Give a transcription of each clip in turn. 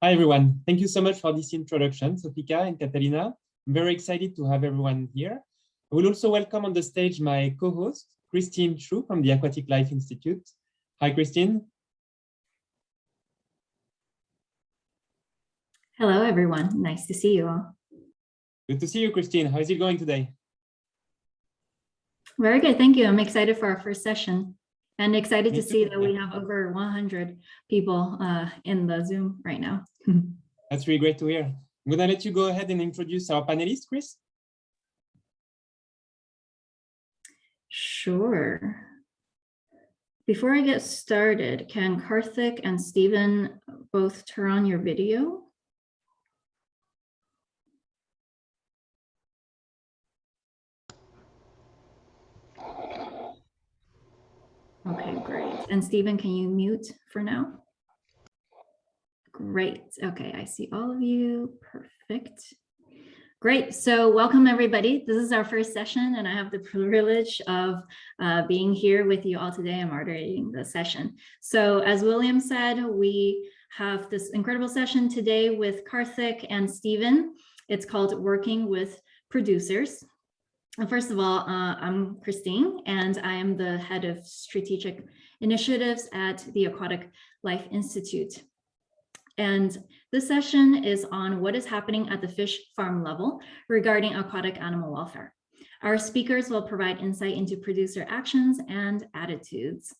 Hi, everyone. Thank you so much for this introduction, Sofika and Catalina. I'm very excited to have everyone here. I will also welcome on the stage my co-host, Christine Chu from the Aquatic Life Institute. Hi, Christine. Hello, everyone. Nice to see you all. Good to see you, Christine. How is it going today? Very good. Thank you. I'm excited for our first session and excited to see that we have over 100 people in the Zoom right now. That's really great to hear. I'm going to let you go ahead and introduce our panelists, Chris. Sure. Before I get started, can Karthik and Stephen both turn on your video? Okay, great. And Stephen, can you mute for now? Great. Okay, I see all of you. Perfect. Great. So welcome, everybody. This is our first session, and I have the privilege of being here with you all today. I'm moderating the session. So as William said, we have this incredible session today with Karthik and Stephen. It's called Working with Producers. And first of all, I'm Christine, and I am the head of strategic initiatives at the Aquatic Life Institute. And this session is on what is happening at the fish farm level regarding aquatic animal welfare. Our speakers will provide insight into producer actions and attitudes.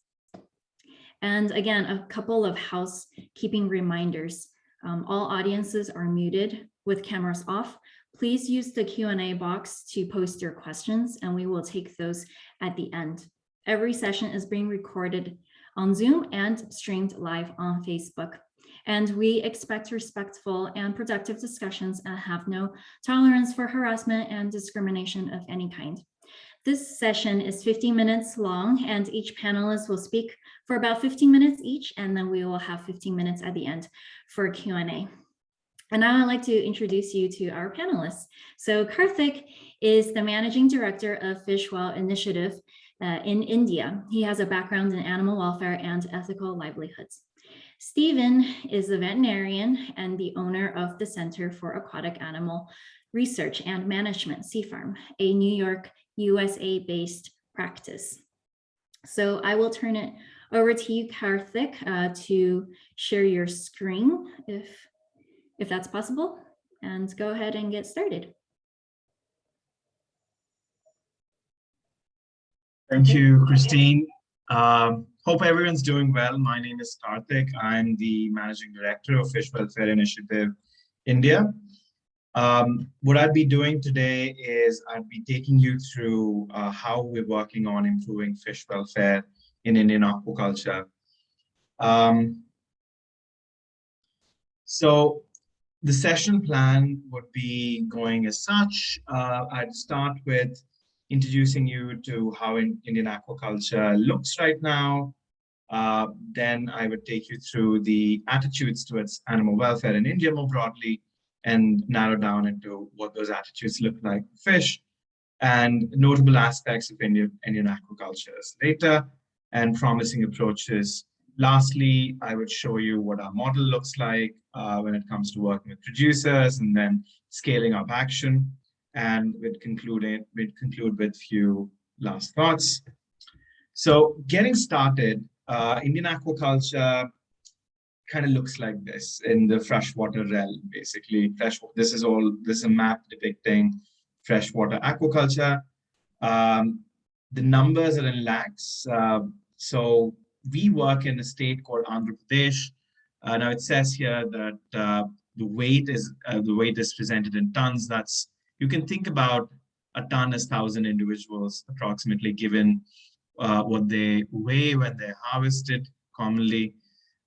And again, a couple of housekeeping reminders. All audiences are muted with cameras off. Please use the Q&A box to post your questions, and we will take those at the end. Every session is being recorded on Zoom and streamed live on Facebook. And we expect respectful and productive discussions and have no tolerance for harassment and discrimination of any kind. This session is 15 minutes long, and each panelist will speak for about 15 minutes each, and then we will have 15 minutes at the end for Q&A. And now I'd like to introduce you to our panelists. So Karthik is the Managing Director of Fish Well Initiative in India. He has a background in animal welfare and ethical livelihoods. Stephen is a veterinarian and the owner of the Center for Aquatic Animal Research and Management, CFARM, a New York, USA-based practice. So I will turn it over to you, Karthik, to share your screen, if that's possible, and go ahead and get started. Thank you, Christine. Hope everyone's doing well. My name is Karthik. I'm the Managing Director of Fish Welfare Initiative India. What I'd be doing today is I'd be taking you through how we're working on improving fish welfare in Indian aquaculture. So the session plan would be going as such. I'd start with introducing you to how Indian aquaculture looks right now. Then I would take you through the attitudes towards animal welfare in India more broadly and narrow down into what those attitudes look like for fish and notable aspects of Indian aquaculture later and promising approaches. Lastly, I would show you what our model looks like when it comes to working with producers and then scaling up action. And we'd conclude with a few last thoughts. So getting started, Indian aquaculture kind of looks like this in the freshwater realm, basically. This is a map depicting freshwater aquaculture. The numbers are in lakhs. So we work in a state called Andhra Pradesh. Now it says here that the weight is presented in tons. You can think about a ton as 1,000 individuals, approximately, given what they weigh when they're harvested commonly.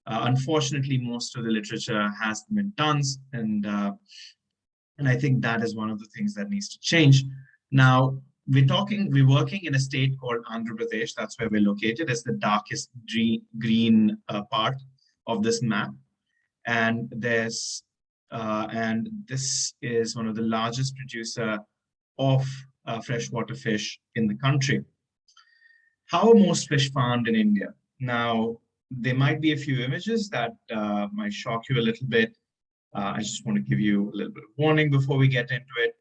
Unfortunately, most of the literature has them in tons, and I think that is one of the things that needs to change. Now, we're working in a state called Andhra Pradesh. That's where we're located. It's the darkest green part of this map, and this is one of the largest producer of freshwater fish in the country. How are most fish farmed in India? Now, there might be a few images that might shock you a little bit. I just want to give you a little bit of warning before we get into it.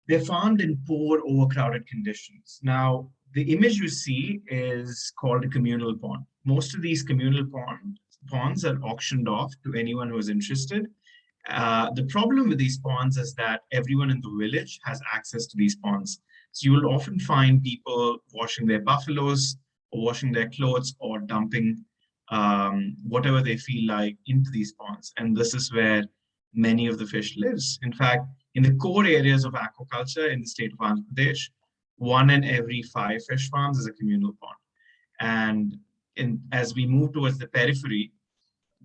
They're farmed in poor, overcrowded conditions. Now, the image you see is called a communal pond. Most of these communal ponds are auctioned off to anyone who is interested. The problem with these ponds is that everyone in the village has access to these ponds. So you will often find people washing their buffaloes or washing their clothes or dumping whatever they feel like into these ponds. And this is where many of the fish lives. In fact, in the core areas of aquaculture in the state of Andhra Pradesh, 1 in every 5 fish farms is a communal pond. And as we move towards the periphery,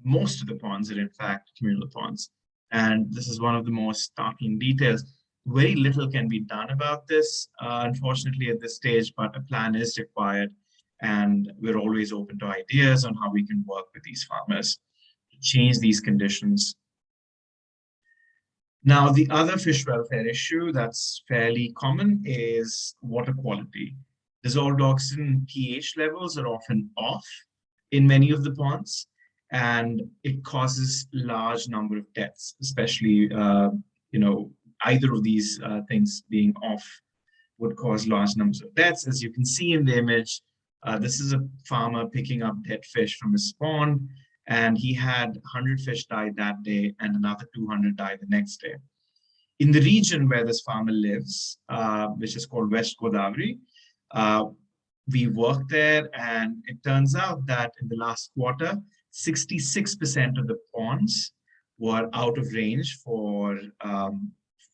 most of the ponds are in fact communal ponds. And this is one of the most startling details. Very little can be done about this, unfortunately, at this stage, but a plan is required. And we're always open to ideas on how we can work with these farmers to change these conditions. Now, the other fish welfare issue that's fairly common is water quality. Dissolved oxygen pH levels are often off in many of the ponds, and it causes large number of deaths, especially, either of these things being off would cause large numbers of deaths. As you can see in the image, this is a farmer picking up dead fish from his pond, and he had 100 fish die that day and another 200 die the next day. In the region where this farmer lives, which is called West Godavari, we worked there, and it turns out that in the last quarter, 66% of the ponds were out of range for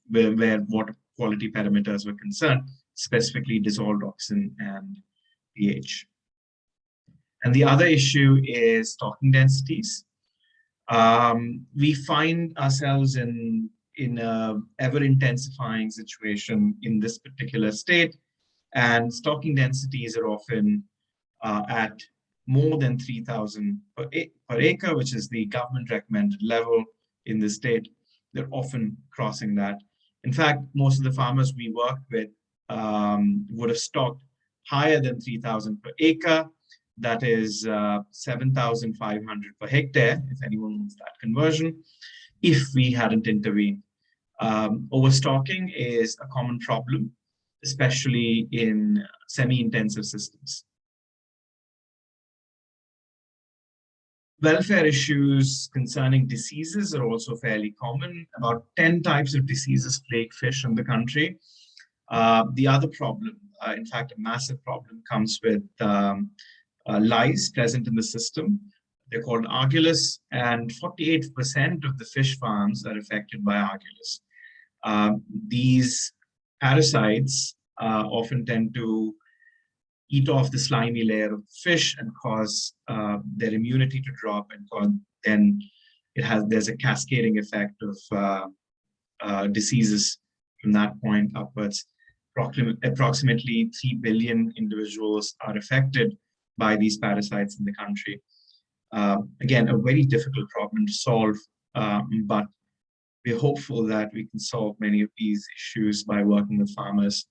where water quality parameters were concerned, specifically dissolved oxygen and pH. And the other issue is stocking densities. We find ourselves in a ever-intensifying situation in this particular state, and stocking densities are often at more than 3,000 per acre, which is the government recommended level in the state. They're often crossing that. In fact, most of the farmers we worked with would have stocked higher than 3,000 per acre. That is 7,500 per hectare, if anyone wants that conversion, if we hadn't intervened. Overstocking is a common problem, especially in semi-intensive systems. Welfare issues concerning diseases are also fairly common. About 10 types of diseases plague fish in the country. The other problem, in fact, a massive problem, comes with lice present in the system. They're called Argillus, and 48% of the fish farms are affected by Argillus. These parasites often tend to eat off the slimy layer of the fish and cause their immunity to drop, and then there's a cascading effect of diseases from that point upwards. Approximately 3 billion individuals are affected by these parasites in the country. Again, a very difficult problem to solve, but we're hopeful that we can solve many of these issues by working with farmers.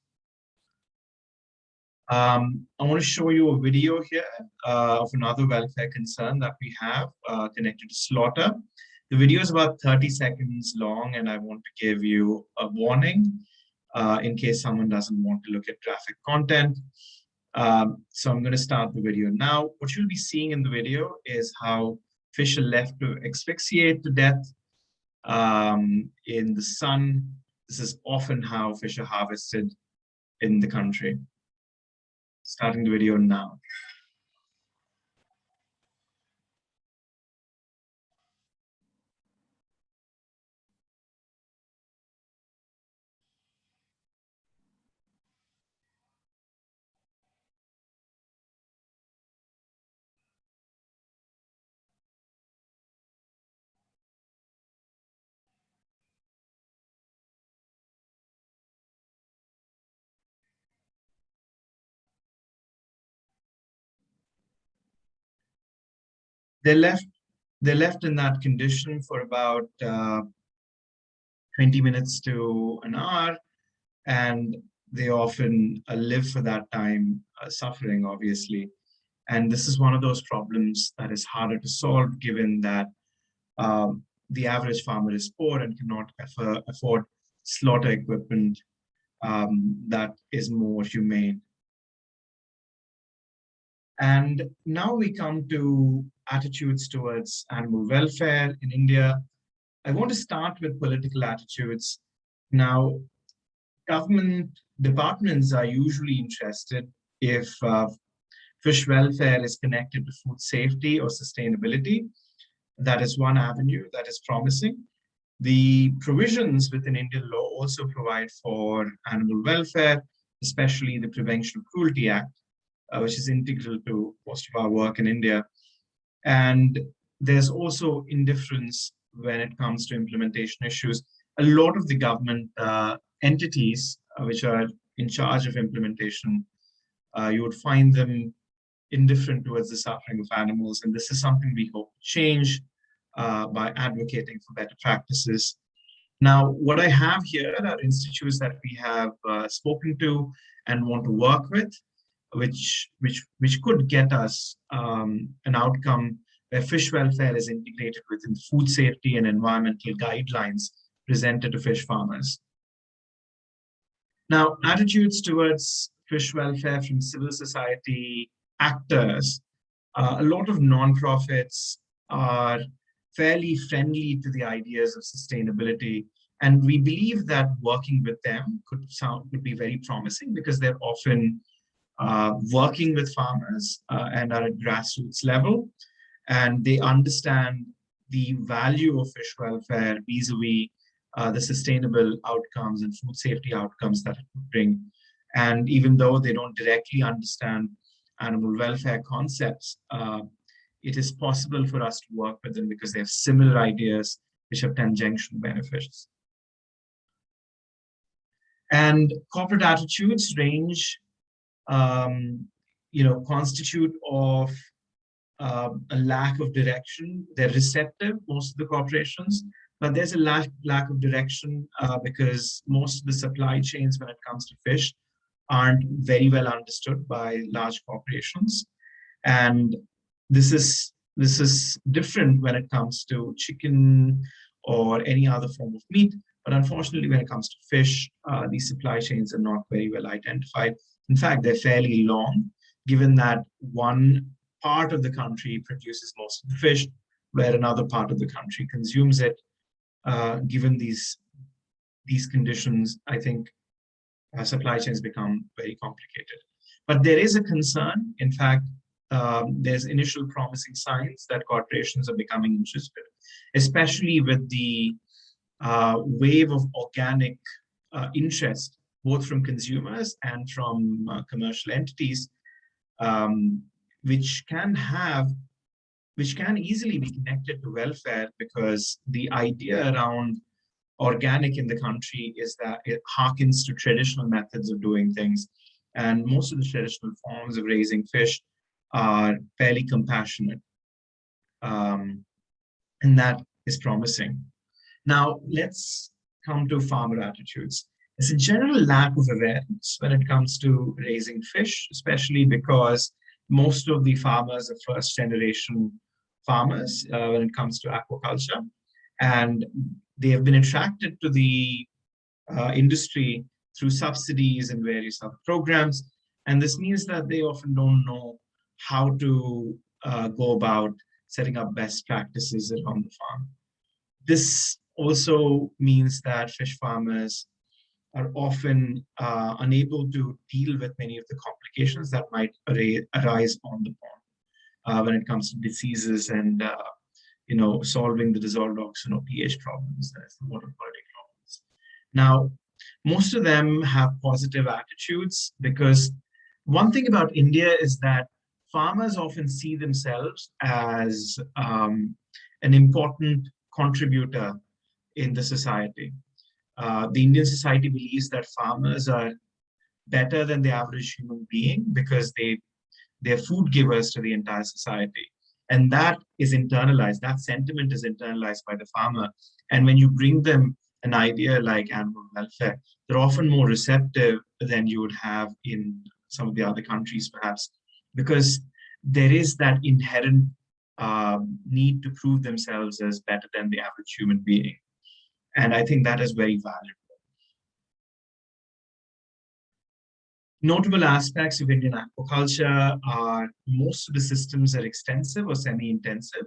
I want to show you a video here of another welfare concern that we have connected to slaughter. The video is about 30 seconds long, and I want to give you a warning in case someone doesn't want to look at graphic content. So I'm going to start the video now. What you'll be seeing in the video is how fish are left to asphyxiate to death in the sun. This is often how fish are harvested in the country. Starting the video now. They're left in that condition for about 20 minutes to an hour, and they often live for that time, suffering, obviously. And this is one of those problems that is harder to solve, given that the average farmer is poor and cannot afford slaughter equipment that is more humane. And now we come to attitudes towards animal welfare in India. I want to start with political attitudes. Now, government departments are usually interested if fish welfare is connected to food safety or sustainability. That is one avenue that is promising. The provisions within Indian law also provide for animal welfare, especially the Prevention of Cruelty Act, which is integral to most of our work in India. And there's also indifference when it comes to implementation issues. A lot of the government entities which are in charge of implementation, you would find them indifferent towards the suffering of animals. And this is something we hope to change by advocating for better practices. Now, what I have here are institutes that we have spoken to and want to work with, which could get us an outcome where fish welfare is integrated within food safety and environmental guidelines presented to fish farmers. Now, attitudes towards fish welfare from civil society actors, a lot of nonprofits are fairly friendly to the ideas of sustainability. And we believe that working with them could be very promising because they're often working with farmers and are at grassroots level. And they understand the value of fish welfare vis-a-vis the sustainable outcomes and food safety outcomes that it would bring. And even though they don't directly understand animal welfare concepts, it is possible for us to work with them because they have similar ideas which have tangential benefits. And corporate attitudes range, constitute of a lack of direction. They're receptive, most of the corporations, but there's a lack of direction because most of the supply chains when it comes to fish aren't very well understood by large corporations. And this is different when it comes to chicken or any other form of meat. But unfortunately, when it comes to fish, these supply chains are not very well identified. In fact, they're fairly long, given that one part of the country produces most of the fish, where another part of the country consumes it. Given these conditions, I think supply chains become very complicated. But there is a concern. In fact, there's initial promising signs that corporations are becoming interested, especially with the wave of organic interest, both from consumers and from commercial entities, which can easily be connected to welfare, because the idea around organic in the country is that it harkens to traditional methods of doing things. And most of the traditional forms of raising fish are fairly compassionate. And that is promising. Now, let's come to farmer attitudes. There's a general lack of awareness when it comes to raising fish, especially because most of the farmers are first-generation farmers when it comes to aquaculture. And they have been attracted to the industry through subsidies and various other programs. And this means that they often don't know how to go about setting up best practices around the farm. This also means that fish farmers are often unable to deal with many of the complications that might arise on the pond when it comes to diseases and solving the dissolved oxygen or pH problems, that's the water quality problems. Now, most of them have positive attitudes, because one thing about India is that farmers often see themselves as an important contributor in the society. The Indian society believes that farmers are better than the average human being because they're food givers to the entire society. And that is internalized, that sentiment is internalized by the farmer. And when you bring them an idea like animal welfare, they're often more receptive than you would have in some of the other countries, perhaps, because there is that inherent need to prove themselves as better than the average human being. And I think that is very valuable. Notable aspects of Indian aquaculture are most of the systems are extensive or semi-intensive.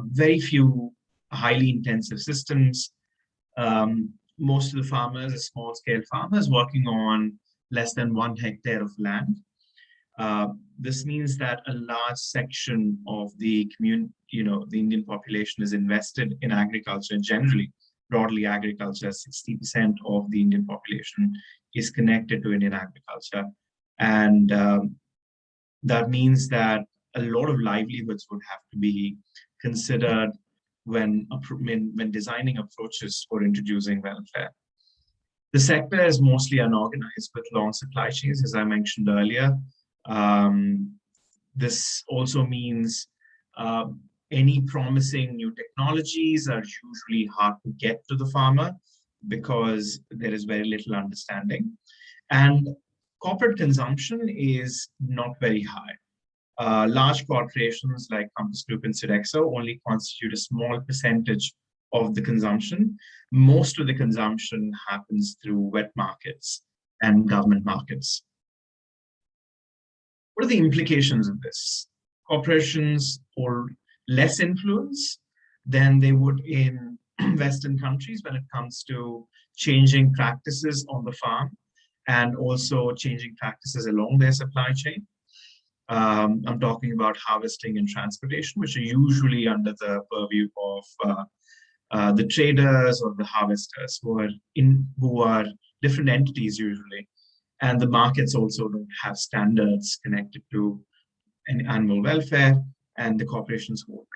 Very few highly intensive systems. Most of the farmers are small-scale farmers working on less than 1 hectare of land. This means that a large section of the community, the Indian population is invested in agriculture generally. Broadly, agriculture, 60% of the Indian population is connected to Indian agriculture. And that means that a lot of livelihoods would have to be considered when designing approaches for introducing welfare. The sector is mostly unorganized with long supply chains, as I mentioned earlier. This also means any promising new technologies are usually hard to get to the farmer because there is very little understanding. And corporate consumption is not very high. Large corporations like Compass Group and Sodexo only constitute a small percentage of the consumption. Most of the consumption happens through wet markets and government markets. What are the implications of this? Corporations hold less influence than they would in Western countries when it comes to changing practices on the farm and also changing practices along their supply chain. I'm talking about harvesting and transportation, which are usually under the purview of the traders or the harvesters, who are different entities usually. And the markets also don't have standards connected to animal welfare, and the corporations hold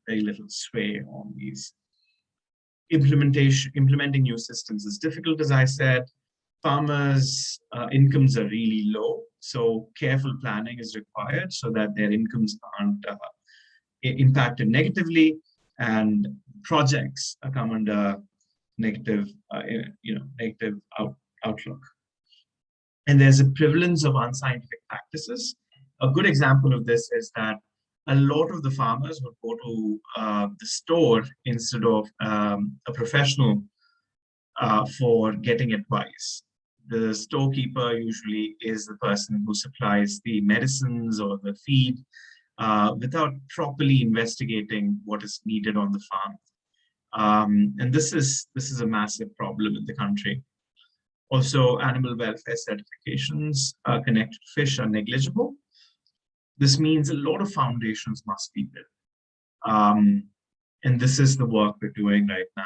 very little sway on these. Implementing new systems is difficult, as I said. Farmers' incomes are really low, so careful planning is required so that their incomes aren't impacted negatively, and projects come under negative outlook. And there's a prevalence of unscientific practices. A good example of this is that a lot of the farmers would go to the store instead of a professional for getting advice. The storekeeper usually is the person who supplies the medicines or the feed without properly investigating what is needed on the farm. And this is a massive problem in the country. Also, animal welfare certifications connected to fish are negligible. This means a lot of foundations must be built. And this is the work we're doing right now,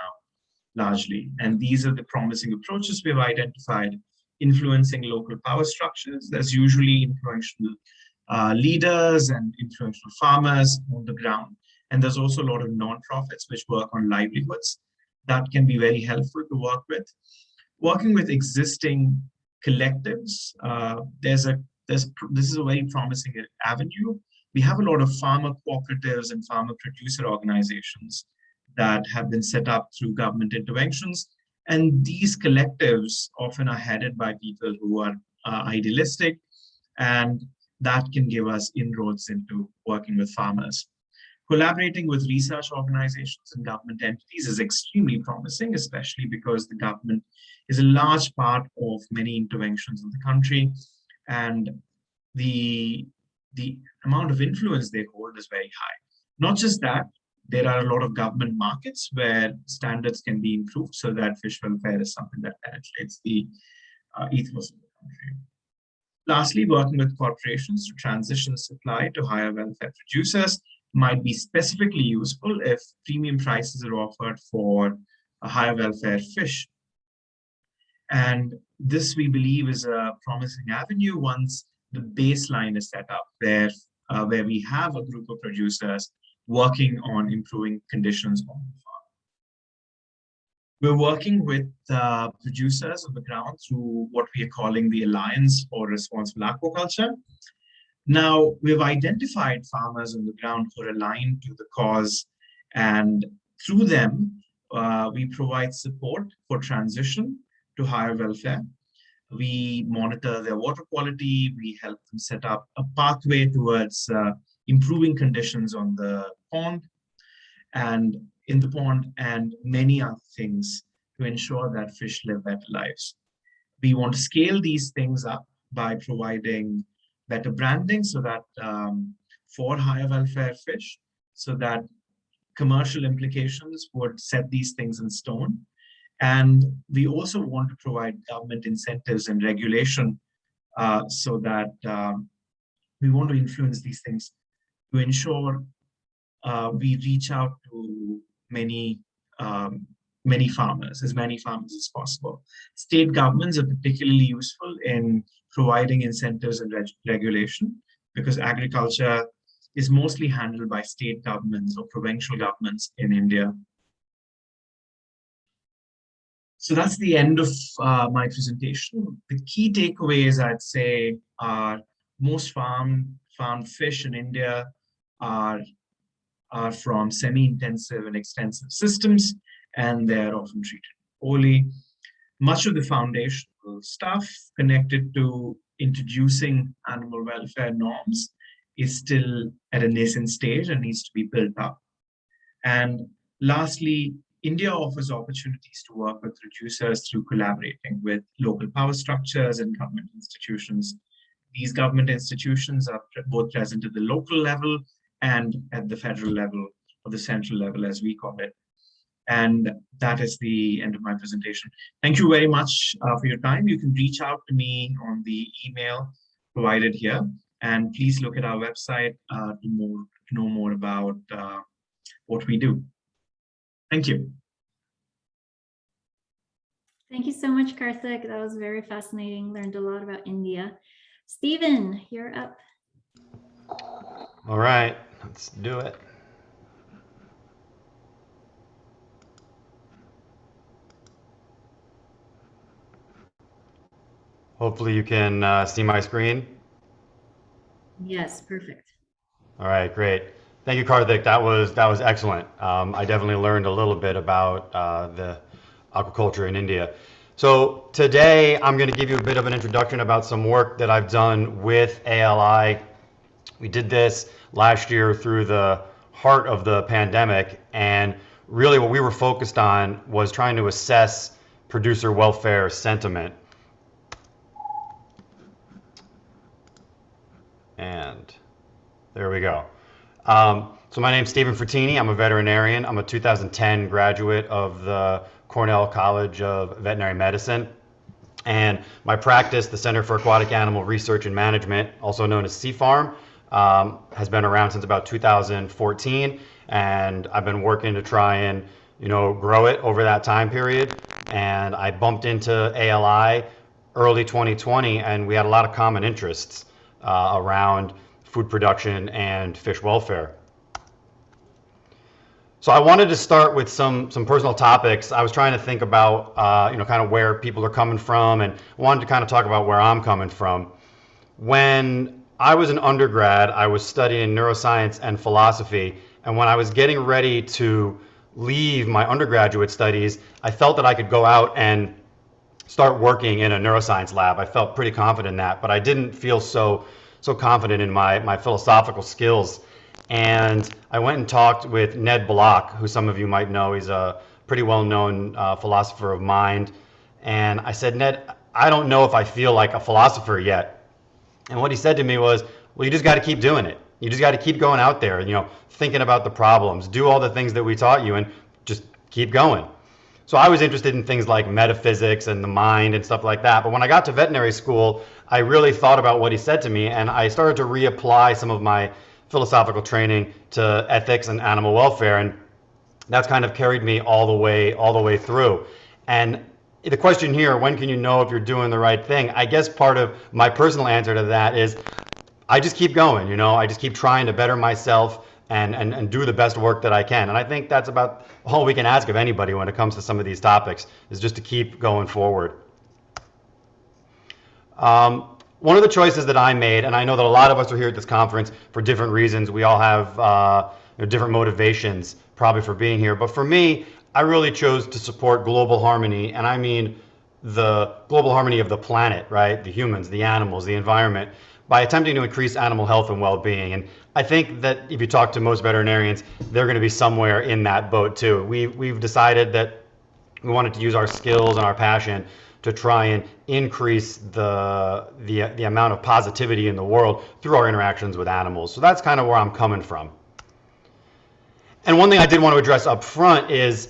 largely. And these are the promising approaches we've identified, influencing local power structures. There's usually influential leaders and influential farmers on the ground. And there's also a lot of nonprofits which work on livelihoods that can be very helpful to work with. Working with existing collectives, this is a very promising avenue. We have a lot of farmer cooperatives and farmer producer organizations that have been set up through government interventions. And these collectives often are headed by people who are idealistic, and that can give us inroads into working with farmers. Collaborating with research organizations and government entities is extremely promising, especially because the government is a large part of many interventions in the country, and the amount of influence they hold is very high. Not just that, there are a lot of government markets where standards can be improved so that fish welfare is something that penetrates the ethos of the country. Lastly, working with corporations to transition supply to higher welfare producers might be specifically useful if premium prices are offered for a higher welfare fish. And this, we believe, is a promising avenue once the baseline is set up where we have a group of producers working on improving conditions on the farm. We're working with producers on the ground through what we are calling the Alliance for Responsible Aquaculture. Now, we've identified farmers on the ground who are aligned to the cause, and through them, we provide support for transition to higher welfare. We monitor their water quality. We help them set up a pathway towards improving conditions on the pond and in the pond, and many other things to ensure that fish live better lives. We want to scale these things up by providing better branding so that for higher welfare fish, so that commercial implications would set these things in stone. And we also want to provide government incentives and regulation so that we want to influence these things to ensure we reach out to many farmers, as many farmers as possible. State governments are particularly useful in providing incentives and regulation, because agriculture is mostly handled by state governments or provincial governments in India. So that's the end of my presentation. The key takeaways, I'd say, are most farmed fish in India are from semi-intensive and extensive systems, and they're often treated poorly. Much of the foundational stuff connected to introducing animal welfare norms is still at a nascent stage and needs to be built up. And lastly, India offers opportunities to work with producers through collaborating with local power structures and government institutions. These government institutions are both present at the local level and at the federal level, or the central level, as we call it. And that is the end of my presentation. Thank you very much for your time. You can reach out to me on the email provided here. And please look at our website to know more about what we do. Thank you. Thank you so much, Karthik. That was very fascinating. Learned a lot about India. Stephen, you're up. All right, let's do it. Hopefully you can see my screen. Yes, perfect. All right, great. Thank you, Karthik. That was excellent. I definitely learned a little bit about the aquaculture in India. So today I'm going to give you a bit of an introduction about some work that I've done with ALI. We did this last year through the heart of the pandemic, and really what we were focused on was trying to assess producer welfare sentiment. And there we go. So my name's Stephen Frattini. I'm a veterinarian. I'm a 2010 graduate of the Cornell College of Veterinary Medicine. And my practice, the Center for Aquatic Animal Research and Management, also known as CFARM, has been around since about 2014. And I've been working to try and, grow it over that time period. And I bumped into ALI early 2020, and we had a lot of common interests around food production and fish welfare. So I wanted to start with some personal topics. I was trying to think about kind of where people are coming from, and wanted to kind of talk about where I'm coming from. When I was an undergrad, I was studying neuroscience and philosophy, and when I was getting ready to leave my undergraduate studies, I felt that I could go out and start working in a neuroscience lab. I felt pretty confident in that, but I didn't feel so confident in my philosophical skills. And I went and talked with Ned Block, who some of you might know. He's a pretty well-known philosopher of mind. And I said, Ned, I don't know if I feel like a philosopher yet. And what he said to me was, well, you just got to keep doing it. You just got to keep going out there, thinking about the problems, do all the things that we taught you, and just keep going. So I was interested in things like metaphysics and the mind and stuff like that. But when I got to veterinary school, I really thought about what he said to me, and I started to reapply some of my philosophical training to ethics and animal welfare, and that's kind of carried me all the way through. And the question here, when can you know if you're doing the right thing? I guess part of my personal answer to that is I just keep going, I just keep trying to better myself and do the best work that I can. And I think that's about all we can ask of anybody when it comes to some of these topics, is just to keep going forward. One of the choices that I made, and I know that a lot of us are here at this conference for different reasons. We all have different motivations probably for being here. But for me, I really chose to support global harmony, and I mean the global harmony of the planet, right? The humans, the animals, the environment. by attempting to increase animal health and well-being. And I think that if you talk to most veterinarians, they're going to be somewhere in that boat too. We've decided that we wanted to use our skills and our passion to try and increase the amount of positivity in the world through our interactions with animals. So that's kind of where I'm coming from. And one thing I did want to address up front is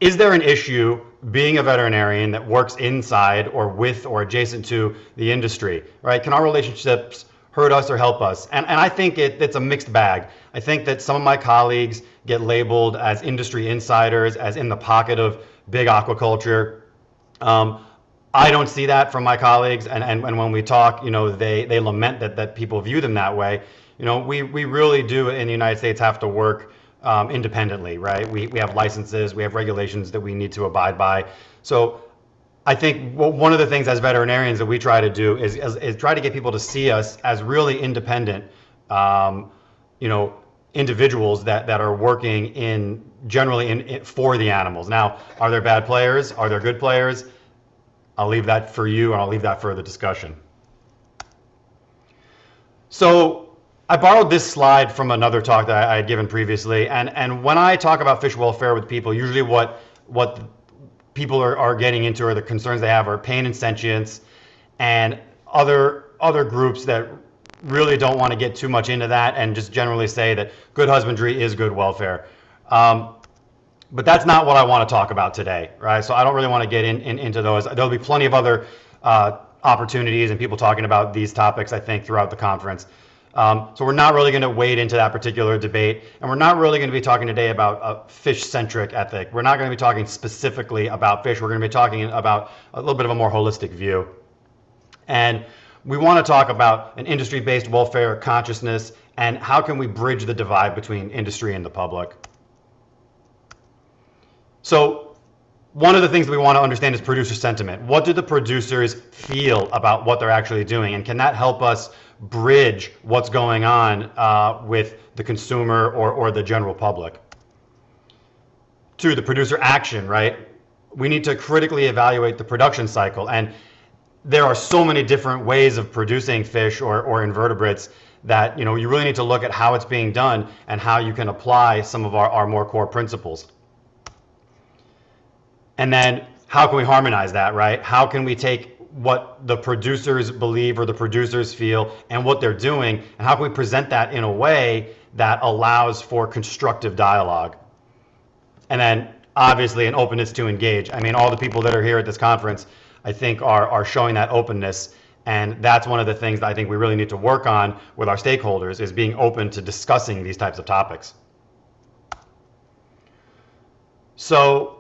there an issue being a veterinarian that works inside or with or adjacent to the industry, right? Can our relationships hurt us or help us? And I think it's a mixed bag. I think that some of my colleagues get labeled as industry insiders, as in the pocket of big aquaculture. I don't see that from my colleagues, and when we talk, they lament that people view them that way. We really do in the United States have to work independently, right? We have licenses, we have regulations that we need to abide by. So I think one of the things as veterinarians that we try to do is try to get people to see us as really independent, individuals that are working generally for the animals. Now, are there bad players? Are there good players? I'll leave that for you, and I'll leave that for the discussion. So I borrowed this slide from another talk that I had given previously, and when I talk about fish welfare with people, usually what people are getting into, or the concerns they have, are pain and sentience, and other groups that really don't want to get too much into that and just generally say that good husbandry is good welfare. But that's not what I want to talk about today, right? So I don't really want to get into those. There'll be plenty of other opportunities and people talking about these topics, I think, throughout the conference. So we're not really going to wade into that particular debate, and we're not really going to be talking today about a fish-centric ethic. We're not going to be talking specifically about fish. We're going to be talking about a little bit of a more holistic view. And we want to talk about an industry-based welfare consciousness and how can we bridge the divide between industry and the public. So one of the things that we want to understand is producer sentiment. What do the producers feel about what they're actually doing? And can that help us bridge what's going on with the consumer or the general public? 2, the producer action, right? We need to critically evaluate the production cycle. And there are so many different ways of producing fish or invertebrates that you really need to look at how it's being done and how you can apply some of our more core principles. And then how can we harmonize that, right? How can we take what the producers believe or the producers feel and what they're doing, and how can we present that in a way that allows for constructive dialogue? And then obviously an openness to engage. I mean, all the people that are here at this conference, I think are showing that openness, and that's one of the things that I think we really need to work on with our stakeholders, is being open to discussing these types of topics. So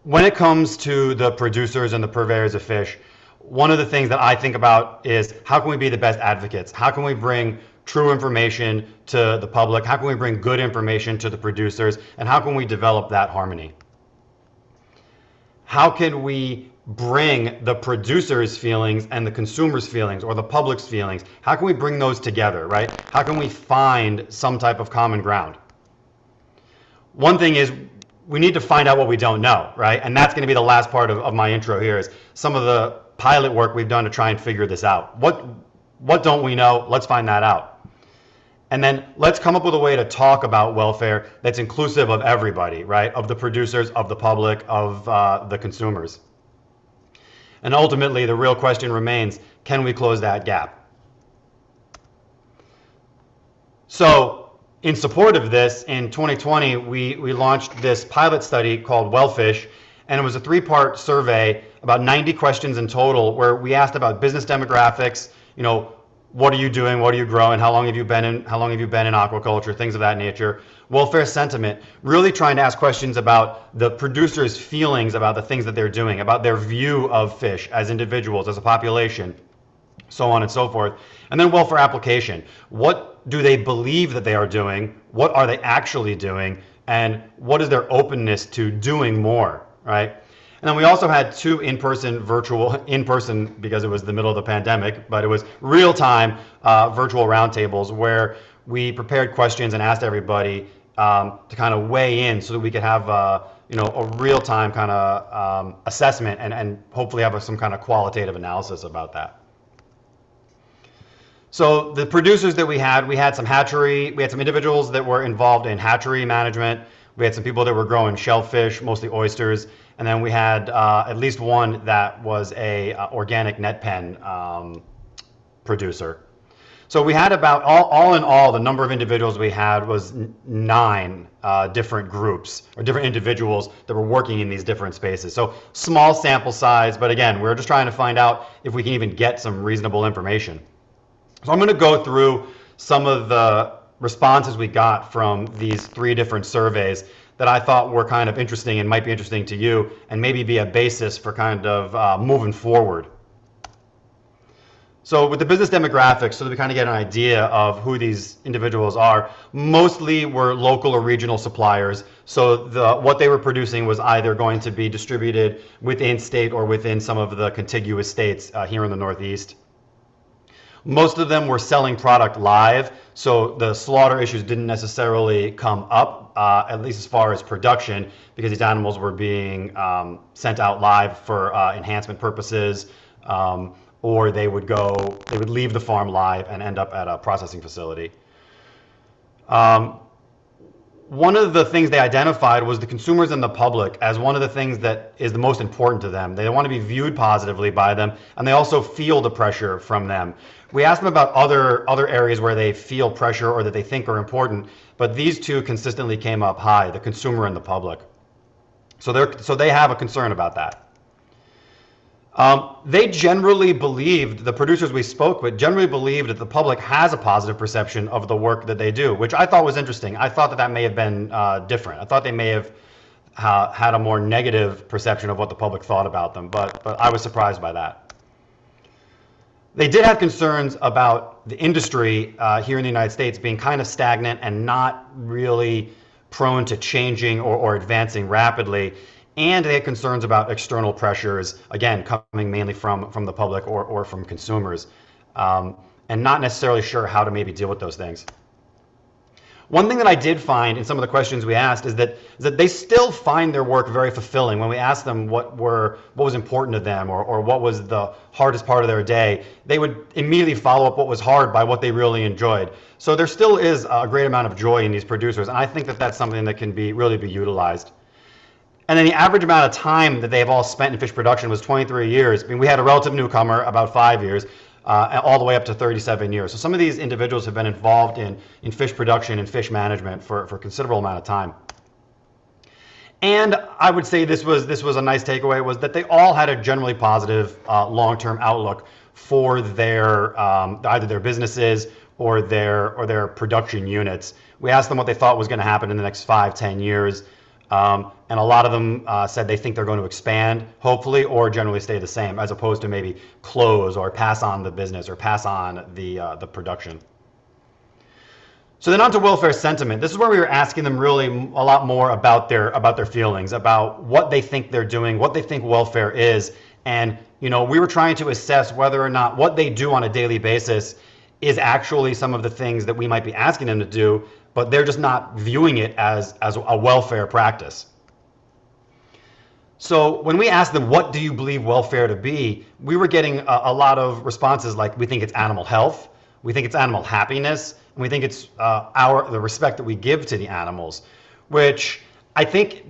when it comes to the producers and the purveyors of fish, one of the things that I think about is how can we be the best advocates? How can we bring true information to the public? How can we bring good information to the producers? And how can we develop that harmony? How can we bring the producers' feelings and the consumers' feelings, or the public's feelings? How can we bring those together, right? How can we find some type of common ground? One thing is, we need to find out what we don't know, right? And that's going to be the last part of my intro here, is some of the pilot work we've done to try and figure this out. What don't we know? Let's find that out. And then let's come up with a way to talk about welfare that's inclusive of everybody, right? Of the producers, of the public, of the consumers. And ultimately, the real question remains, can we close that gap? So, in support of this, in 2020, we launched this pilot study called Wellfish, and it was a 3-part survey, about 90 questions in total, where we asked about business demographics, what are you doing, what are you growing, how long have you been in aquaculture, things of that nature, welfare sentiment, really trying to ask questions about the producers' feelings about the things that they're doing, about their view of fish as individuals, as a population, so on and so forth. And then welfare application. What do they believe that they are doing? What are they actually doing? And what is their openness to doing more, right? And then we also had 2 in-person because it was the middle of the pandemic, but it was real-time virtual roundtables where we prepared questions and asked everybody to kind of weigh in so that we could have a real-time kind of assessment and hopefully have some kind of qualitative analysis about that. So the producers that we had some hatchery, we had some individuals that were involved in hatchery management, we had some people that were growing shellfish, mostly oysters, and then we had at least one that was a organic net pen producer. So we had about, all in all, the number of individuals we had was 9 different groups or different individuals that were working in these different spaces. So small sample size, but again, we're just trying to find out if we can even get some reasonable information. So I'm going to go through some of the responses we got from these 3 different surveys that I thought were kind of interesting and might be interesting to you and maybe be a basis for kind of moving forward. So with the business demographics, so that we kind of get an idea of who these individuals are, mostly were local or regional suppliers. So what they were producing was either going to be distributed within state or within some of the contiguous states here in the Northeast. Most of them were selling product live, so the slaughter issues didn't necessarily come up, at least as far as production, because these animals were being sent out live for enhancement purposes, or they would leave the farm live and end up at a processing facility. One of the things they identified was the consumers and the public as one of the things that is the most important to them. They want to be viewed positively by them, and they also feel the pressure from them. We asked them about other areas where they feel pressure or that they think are important, but these 2 consistently came up high, the consumer and the public. So they have a concern about that. They generally believed, the producers we spoke with generally believed that the public has a positive perception of the work that they do, which I thought was interesting. I thought that may have been different. I thought they may have had a more negative perception of what the public thought about them, but I was surprised by that. They did have concerns about the industry here in the United States being kind of stagnant and not really prone to changing or advancing rapidly. And they had concerns about external pressures, again, coming mainly from the public or from consumers, and not necessarily sure how to maybe deal with those things. One thing that I did find in some of the questions we asked is that they still find their work very fulfilling. When we asked them what was important to them or what was the hardest part of their day, they would immediately follow up what was hard by what they really enjoyed. So there still is a great amount of joy in these producers, and I think that that's something that can really be utilized. And then the average amount of time that they've all spent in fish production was 23 years. I mean, we had a relative newcomer, about 5 years, all the way up to 37 years. So some of these individuals have been involved in fish production and fish management for a considerable amount of time. And I would say this was a nice takeaway, was that they all had a generally positive long-term outlook for their either their businesses or their production units. We asked them what they thought was going to happen in the next 5-10 years. And a lot of them said they think they're going to expand, hopefully, or generally stay the same, as opposed to maybe close or pass on the business or pass on the production. So then on to welfare sentiment. This is where we were asking them really a lot more about their feelings, about what they think they're doing, what they think welfare is. And we were trying to assess whether or not what they do on a daily basis is actually some of the things that we might be asking them to do, but they're just not viewing it as a welfare practice. So when we asked them, what do you believe welfare to be, we were getting a lot of responses like, we think it's animal health, we think it's animal happiness, and we think it's the respect that we give to the animals, which I think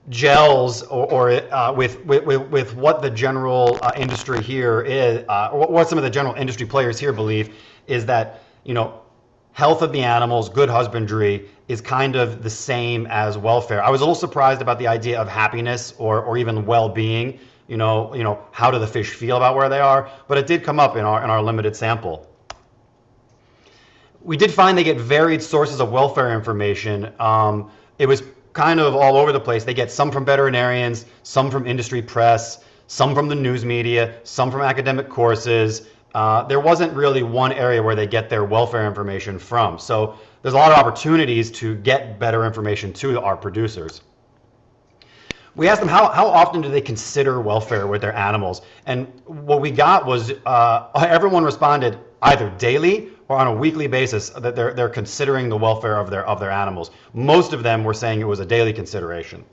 gels with what the general industry here is, or what some of the general industry players here believe, is that health of the animals, good husbandry is kind of the same as welfare. I was a little surprised about the idea of happiness or even well-being. How do the fish feel about where they are? But it did come up in our limited sample. We did find they get varied sources of welfare information. It was kind of all over the place. They get some from veterinarians, some from industry press, some from the news media, some from academic courses. There wasn't really one area where they get their welfare information from. So there's a lot of opportunities to get better information to our producers. We asked them how often do they consider welfare with their animals, and what we got was everyone responded either daily or on a weekly basis that they're considering the welfare of their animals. Most of them were saying it was a daily consideration.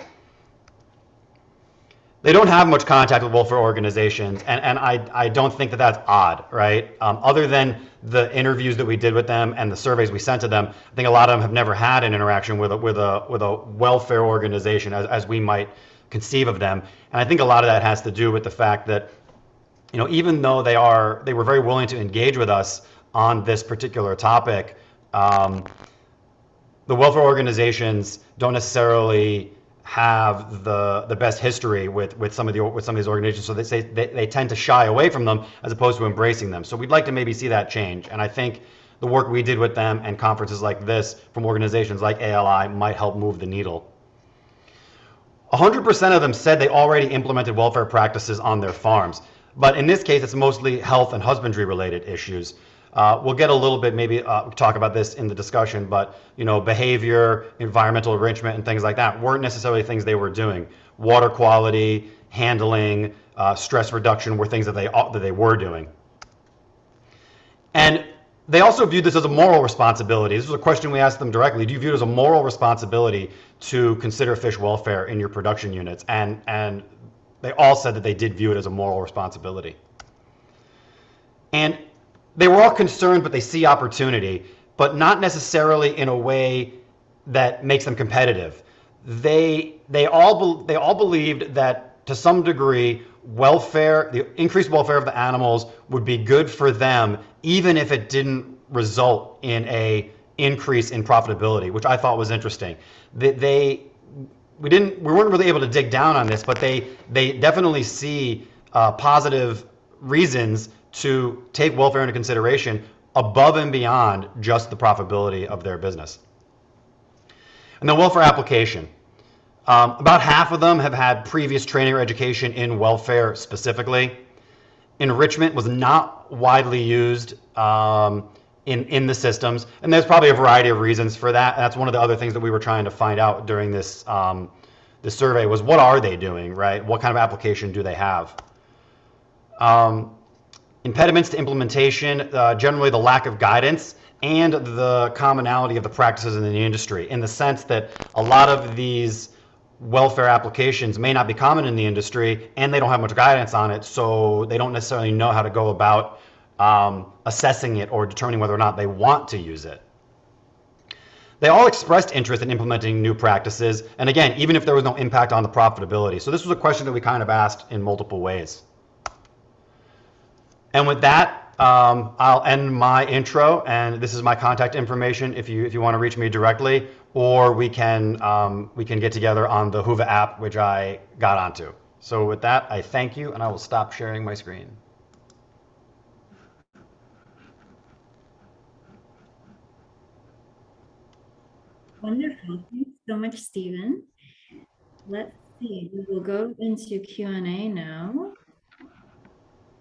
they don't have much contact with welfare organizations, and I don't think that that's odd, right? Other than the interviews that we did with them and the surveys we sent to them, I think a lot of them have never had an interaction with a welfare organization as we might conceive of them. And I think a lot of that has to do with the fact that, you know, even though they were very willing to engage with us on this particular topic, the welfare organizations don't necessarily have the best history with some of these organizations, so they tend to shy away from them as opposed to embracing them. So we'd like to maybe see that change, and I think the work we did with them and conferences like this from organizations like ALI might help move the needle. 100% of them said they already implemented welfare practices on their farms, but in this case it's mostly health and husbandry related issues. We'll get a little bit, maybe talk about this in the discussion, but you know, behavior, environmental enrichment, and things like that weren't necessarily things they were doing. Water quality, handling, stress reduction were things that they were doing. And they also viewed this as a moral responsibility. This was a question we asked them directly. Do you view it as a moral responsibility to consider fish welfare in your production units? And they all said that they did view it as a moral responsibility. And they were all concerned, but they see opportunity, but not necessarily in a way that makes them competitive. They all believed that to some degree, welfare, the increased welfare of the animals would be good for them, even if it didn't result in a increase in profitability, which I thought was interesting. We weren't really able to dig down on this, but they definitely see positive reasons to take welfare into consideration above and beyond just the profitability of their business. And the welfare application. About half of them have had previous training or education in welfare specifically. Enrichment was not widely used in the systems, and there's probably a variety of reasons for that. That's one of the other things that we were trying to find out during this survey was, what are they doing, right? What kind of application do they have? Impediments to implementation, generally the lack of guidance and the commonality of the practices in the industry, in the sense that a lot of these welfare applications may not be common in the industry and they don't have much guidance on it, so they don't necessarily know how to go about assessing it or determining whether or not they want to use it. They all expressed interest in implementing new practices, and again, even if there was no impact on the profitability. So this was a question that we kind of asked in multiple ways. And with that, I'll end my intro, and this is my contact information if you want to reach me directly, or we can get together on the Whova app, which I got onto. So with that, I thank you, and I will stop sharing my screen. Wonderful. Thanks so much, Stephen. Let's see. We will go into Q&A now.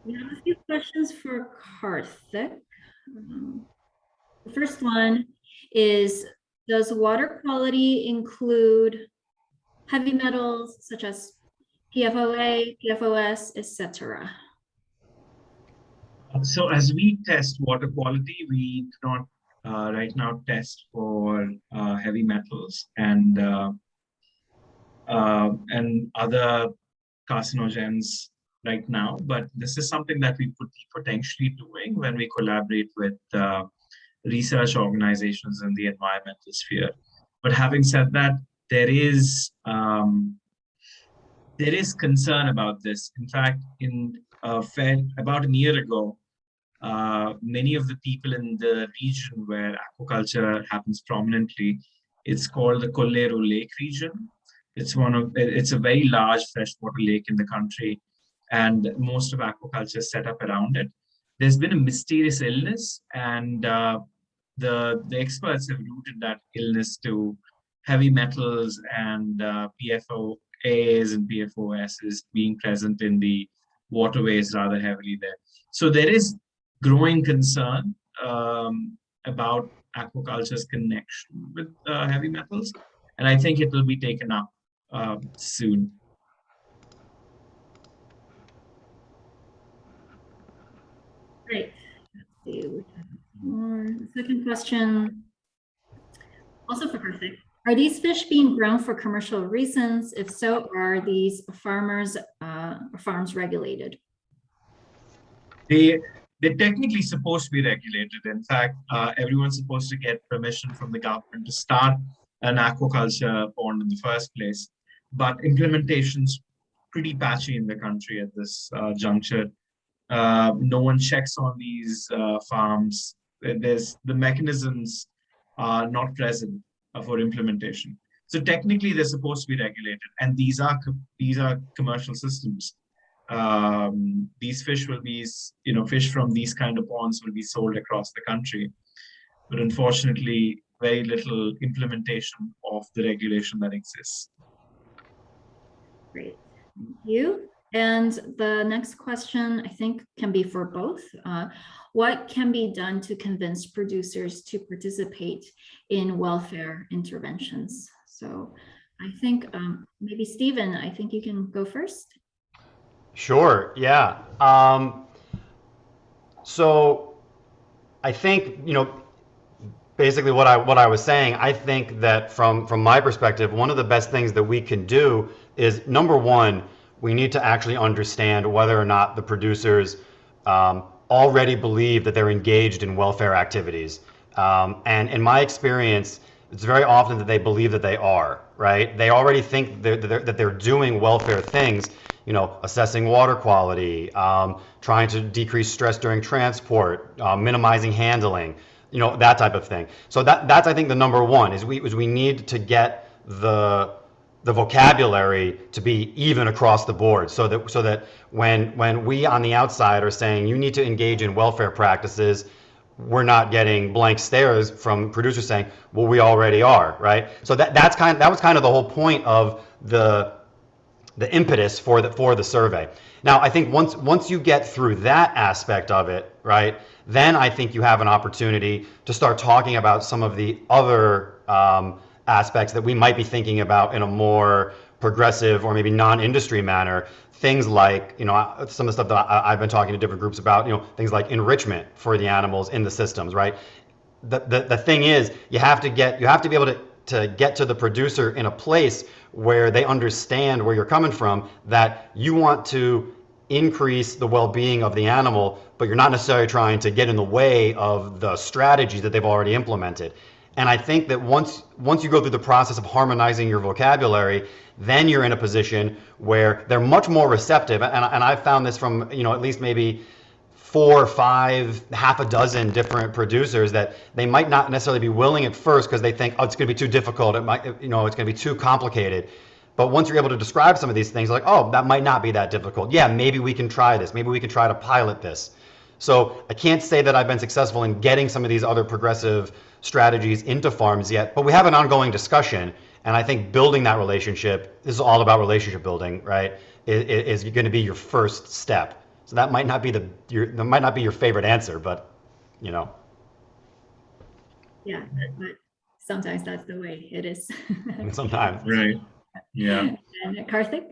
We have a few questions for Karthik. The first one is, does water quality include heavy metals such as PFOA, PFOS, etc.? So as we test water quality, we do not right now test for heavy metals and other carcinogens right now, but this is something that we could be potentially doing when we collaborate with research organizations in the environmental sphere. But having said that, there is concern about this. In fact, about a year ago, many of the people in the region where aquaculture happens prominently, it's called the Kolleru Lake region. It's a very large freshwater lake in the country, and most of aquaculture is set up around it. There's been a mysterious illness, and the experts have rooted that illness to heavy metals and PFOAs and PFOSs being present in the waterways rather heavily there. So there is growing concern about aquaculture's connection with heavy metals, and I think it will be taken up soon. Great. Let's see. More. Second question, also for Karthik. Are these fish being grown for commercial reasons? If so, are these farms regulated? They're technically supposed to be regulated. In fact, everyone's supposed to get permission from the government to start an aquaculture pond in the first place. But implementation's pretty patchy in the country at this juncture. No one checks on these farms. The mechanisms are not present for implementation. So technically, they're supposed to be regulated, and these are commercial systems. These fish will be, fish from these kind of ponds will be sold across the country, but unfortunately, very little implementation of the regulation that exists. Great, thank you. And the next question, I think, can be for both. What can be done to convince producers to participate in welfare interventions? So I think maybe Stephen, I think you can go first. Sure, yeah. So I think, basically what I was saying, I think that from my perspective, one of the best things that we can do is, number one, we need to actually understand whether or not the producers already believe that they're engaged in welfare activities. And in my experience, it's very often that they believe that they are, right? They already think that they're doing welfare things, assessing water quality, trying to decrease stress during transport, minimizing handling, that type of thing. So that's I think the number one is we need to get the vocabulary to be even across the board, so that when we on the outside are saying you need to engage in welfare practices, we're not getting blank stares from producers saying, well, we already are, right? So that was kind of the whole point of the impetus for the survey. Now, I think once you get through that aspect of it, right, then I think you have an opportunity to start talking about some of the other aspects that we might be thinking about in a more progressive or maybe non-industry manner. Things like, some of the stuff that I've been talking to different groups about, things like enrichment for the animals in the systems, right? The thing is, you have to be able to get to the producer in a place where they understand where you're coming from, that you want to increase the well-being of the animal, but you're not necessarily trying to get in the way of the strategies that they've already implemented. And I think that once you go through the process of harmonizing your vocabulary, then you're in a position where they're much more receptive. And I've found this from, at least maybe 4 or 5, half a dozen different producers, that they might not necessarily be willing at first because they think, oh, it's going to be too difficult. It's going to be too complicated. But once you're able to describe some of these things, like, oh, that might not be that difficult. Yeah, maybe we can try this. Maybe we can try to pilot this. So I can't say that I've been successful in getting some of these other progressive strategies into farms yet, but we have an ongoing discussion. And I think building that relationship, this is all about relationship building, right, is going to be your first step. So that might not be your favorite answer, but Yeah, but sometimes that's the way it is. Sometimes. Right. Yeah. And Karthik?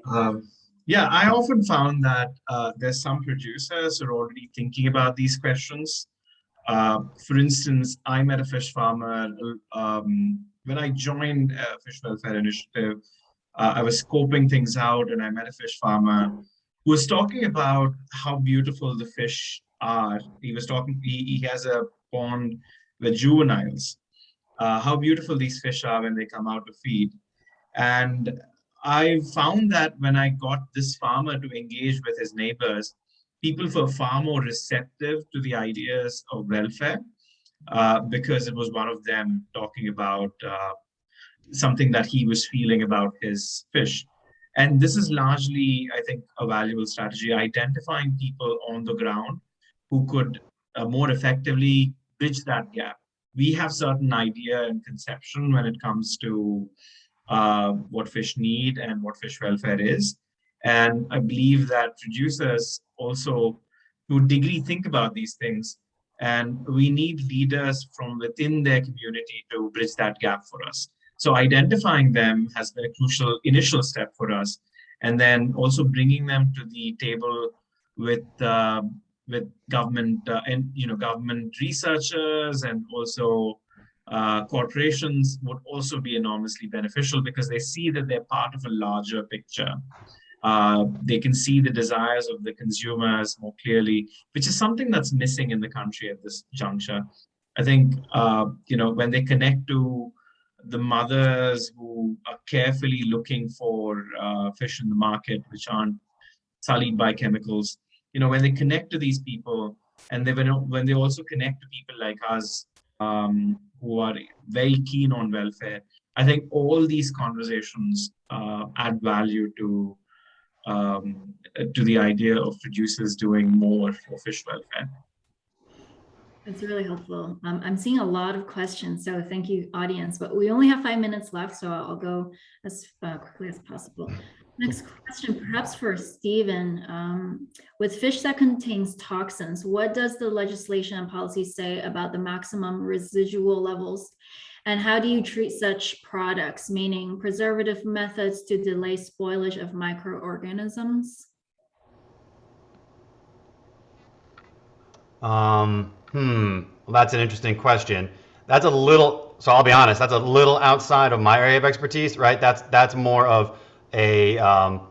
Yeah, I often found that there's some producers who are already thinking about these questions. For instance, I met a fish farmer when I joined Fish Welfare Initiative. I was scoping things out, and I met a fish farmer who was talking about how beautiful the fish are. He has a pond with juveniles, how beautiful these fish are when they come out to feed. And I found that when I got this farmer to engage with his neighbors, people were far more receptive to the ideas of welfare because it was one of them talking about something that he was feeling about his fish. And this is largely, I think, a valuable strategy, identifying people on the ground who could more effectively bridge that gap. We have certain idea and conception when it comes to what fish need and what fish welfare is. And I believe that producers also, to a degree, think about these things. And we need leaders from within their community to bridge that gap for us. So identifying them has been a crucial initial step for us. And then also bringing them to the table with government and government researchers, and also corporations would also be enormously beneficial because they see that they're part of a larger picture. They can see the desires of the consumers more clearly, which is something that's missing in the country at this juncture. I think, when they connect to the mothers who are carefully looking for fish in the market, which aren't sullied by chemicals, when they connect to these people, and when they also connect to people like us, who are very keen on welfare, I think all these conversations add value to the idea of producers doing more for fish welfare. That's really helpful. I'm seeing a lot of questions, so thank you, audience, but we only have 5 minutes left, so I'll go as quickly as possible. Next question, perhaps for Stephen. With fish that contains toxins, what does the legislation and policy say about the maximum residual levels? And how do you treat such products, meaning preservative methods to delay spoilage of microorganisms? Well, that's an interesting question. That's a little, so I'll be honest, that's a little outside of my area of expertise, right? That's more of a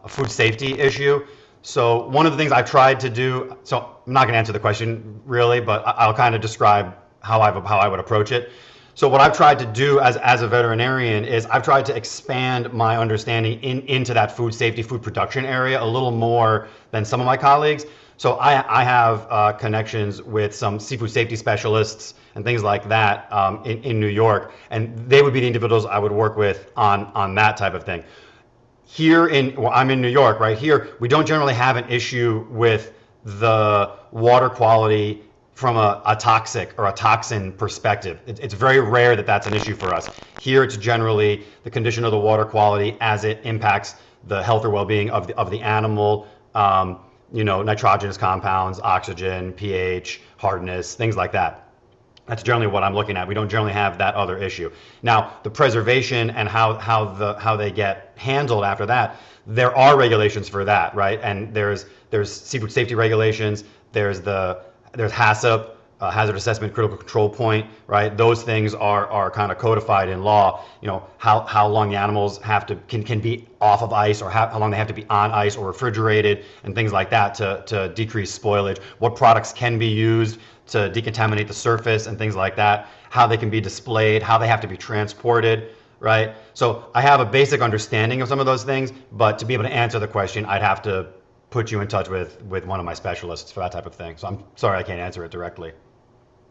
food safety issue. So one of the things I've tried to do, so I'm not going to answer the question really, but I'll kind of describe how I would approach it. So what I've tried to do as a veterinarian is I've tried to expand my understanding into that food safety, food production area a little more than some of my colleagues. So I have connections with some seafood safety specialists and things like that in New York, and they would be the individuals I would work with on that type of thing. Here I'm in New York, right? Here, we don't generally have an issue with the water quality from a toxic or a toxin perspective. It's very rare that that's an issue for us. Here, it's generally the condition of the water quality as it impacts the health or well-being of the animal, nitrogenous compounds, oxygen, pH, hardness, things like that. That's generally what I'm looking at. We don't generally have that other issue. Now, the preservation and how they get handled after that, there are regulations for that, right? And there's seafood safety regulations. There's HACCP, hazard assessment critical control point, right? Those things are kind of codified in law. How long the animals can be off of ice, or how long they have to be on ice or refrigerated, and things like that to decrease spoilage. What products can be used to decontaminate the surface and things like that, how they can be displayed, how they have to be transported, right? So I have a basic understanding of some of those things, but to be able to answer the question, I'd have to put you in touch with one of my specialists for that type of thing. So I'm sorry I can't answer it directly.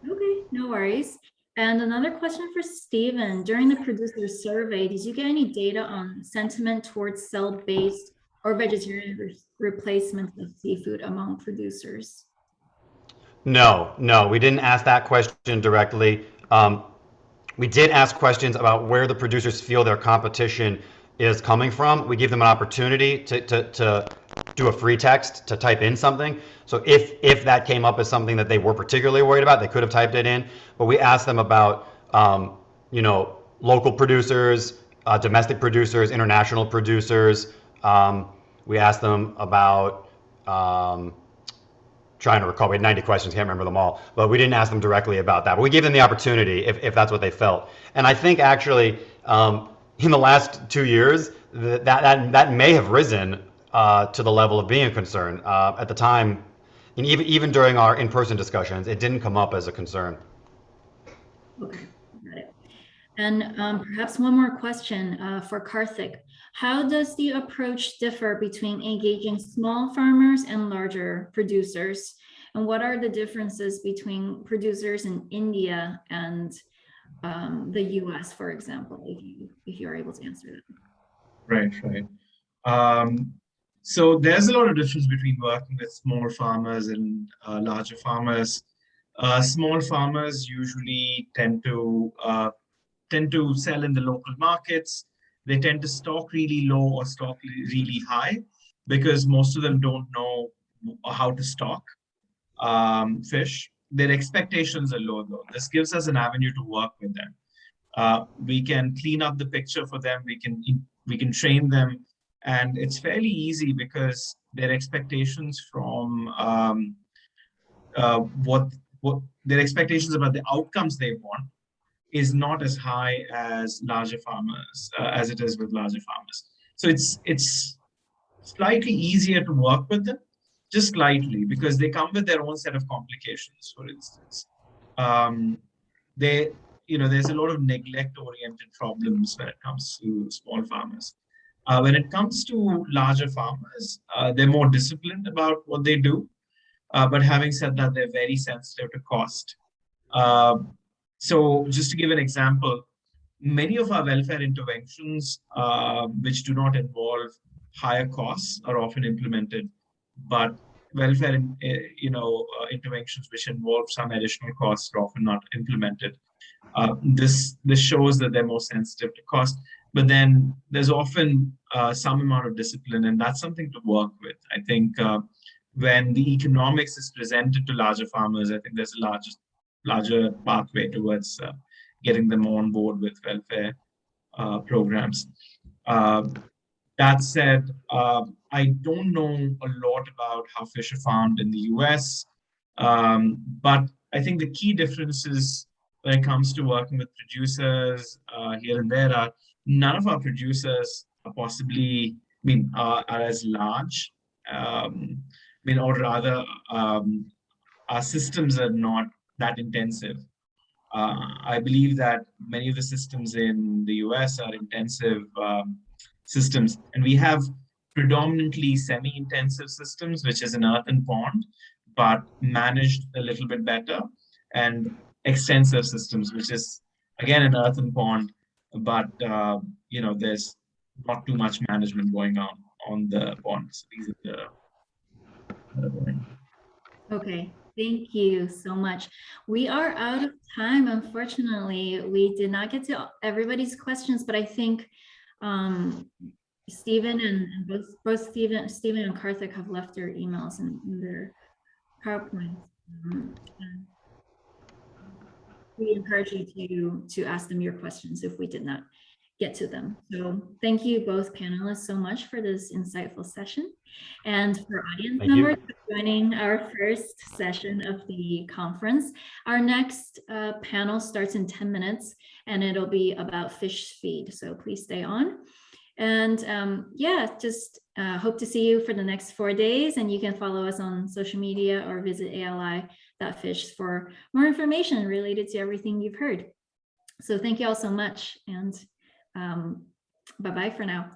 Okay, no worries. And another question for Stephen. During the producer survey, did you get any data on sentiment towards cell-based or vegetarian replacements of seafood among producers? No, we didn't ask that question directly. We did ask questions about where the producers feel their competition is coming from. We give them an opportunity to do a free text, to type in something. So if that came up as something that they were particularly worried about, they could have typed it in. But we asked them about local producers, domestic producers, international producers. We asked them about trying to recall, we had 90 questions, can't remember them all, but we didn't ask them directly about that. But we gave them the opportunity if that's what they felt. And I think actually in the last 2 years, that may have risen to the level of being a concern. At the time, and even during our in-person discussions, it didn't come up as a concern. Okay, got it. And perhaps one more question for Karthik. How does the approach differ between engaging small farmers and larger producers? And what are the differences between producers in India and the US, for example, if you're able to answer that? Right. So there's a lot of difference between working with small farmers and larger farmers. Small farmers usually tend to sell in the local markets. They tend to stock really low or stock really high because most of them don't know how to stock fish. Their expectations are low though. This gives us an avenue to work with them. We can clean up the picture for them. We can train them, and it's fairly easy because their expectations from what their expectations about the outcomes they want is not as high as larger farmers, as it is with larger farmers. So it's slightly easier to work with them, just slightly, because they come with their own set of complications. For instance, there's a lot of neglect-oriented problems when it comes to small farmers. When it comes to larger farmers, they're more disciplined about what they do. But having said that, they're very sensitive to cost. So just to give an example, many of our welfare interventions, which do not involve higher costs, are often implemented, but welfare interventions which involve some additional costs are often not implemented. This shows that they're more sensitive to cost, but then there's often some amount of discipline, and that's something to work with. I think when the economics is presented to larger farmers, I think there's a larger pathway towards getting them on board with welfare programs. That said, I don't know a lot about how fish are farmed in the US, but I think the key differences when it comes to working with producers here and there are none of our producers are possibly, are as large, or rather, our systems are not that intensive. I believe that many of the systems in the US are intensive systems, and we have predominantly semi-intensive systems, which is an earthen pond, but managed a little bit better, and extensive systems, which is again an earthen pond, but there's not too much management going on the ponds. These are the Okay, thank you so much. We are out of time. Unfortunately, we did not get to everybody's questions, but I think Stephen and both Stephen and Karthik have left their emails in their PowerPoints. We encourage you to ask them your questions if we did not get to them. So thank you both panelists so much for this insightful session, and for audience members for joining our first session of the conference. Our next panel starts in 10 minutes and it'll be about fish feed, so please stay on. And just hope to see you for the next 4 days, and you can follow us on social media or visit ali.fish for more information related to everything you've heard. So thank you all so much, and bye-bye for now.